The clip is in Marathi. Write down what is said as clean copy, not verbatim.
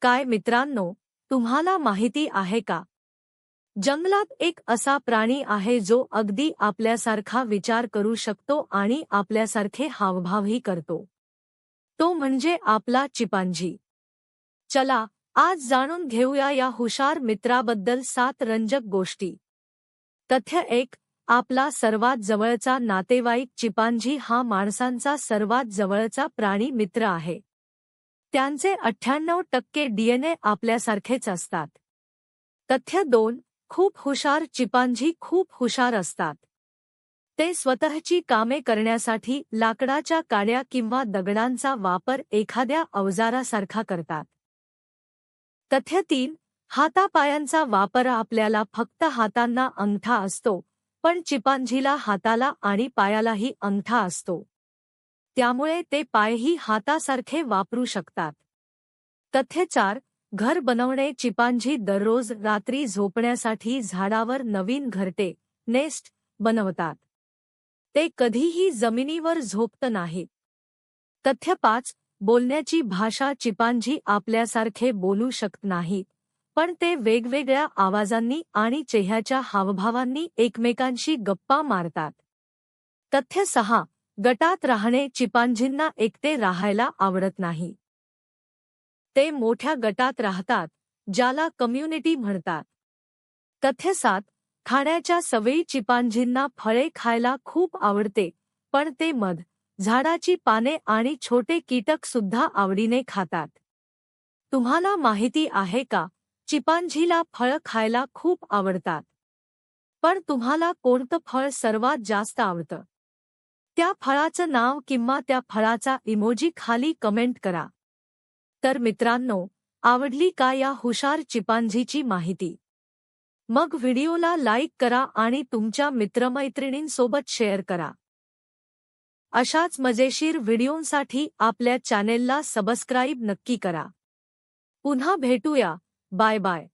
काय मित्रांनो, तुम्हाला माहिती आहे का? जंगलात एक असा प्राणी आहे जो अगदी आपल्यासारखा विचार करू शकतो आणि आपल्यासारखे हावभावही करतो. तो म्हणजे आपला चिपांझी. चला, आज जाणून घेऊया या हुशार मित्राबद्दल 7 रंजक गोष्टी. तथ्य 1. आपला सर्वात जवळचा नातेवाईक चिपांझी हा माणसांचा सर्वात जवळचा प्राणी मित्र आहे. त्यांचे 98% DNA आपल्यासारखेच असतात. तथ्य 2. खूप हुशार चिपांझी खूप हुशार असतात. ते स्वतःची कामे करण्यासाठी लाकडाच्या काड्या किंवा दगडांचा वापर एखाद्या अवजारासारखा करतात. तथ्य 3. हातापायांचा वापर आपल्याला फक्त हातांना अंगठा असतो, पण चिपांझीला हाताला आणि पायालाही अंगठा असतो. त्यामुळे ते पायही हातासारखे वापरू शकतात. तथ्य 4. घर बनवणे चिपांझी दररोज रात्री झोपण्यासाठी झाडावर नवीन घरटे नेस्ट बनवतात. ते कधीही जमिनीवर झोपत नाहीत. तथ्य 5. बोलण्याची भाषा चिपांझी आपल्यासारखे बोलू शकत नाहीत, पण ते वेगवेगळ्या आवाजांनी आणि चेहऱ्याच्या हावभावांनी एकमेकांशी गप्पा मारतात. तथ्य 6. गटात राहणे चिपांझींना एकटे राहायला आवडत नाही. ते मोठ्या गटात राहतात, ज्याला कम्युनिटी म्हणतात. तथ्य 7. खाण्याच्या सवयी चिपांझींना फळे खायला खूप आवडते, पण ते मध, झाडाची पाने आणि छोटे कीटक सुद्धा आवडीने खातात. तुम्हाला माहिती आहे का, चिपांझीला फळं खायला खूप आवडतात. पण तुम्हाला कोणतं फळ सर्वात जास्त आवडतं? त्या फळाचं नाव किंवा त्या फळाचा इमोजी खाली कमेंट करा. तर मित्रांनो, आवडली का या हुशार चिपांझीची माहिती? मग व्हिडिओला लाईक करा आणि तुमच्या मित्रमैत्रिणींसोबत शेअर करा. अशाच मजेशीर व्हिडिओंसाठी आपल्या चॅनेलला सबस्क्राईब नक्की करा. पुन्हा भेटूया. Bye bye.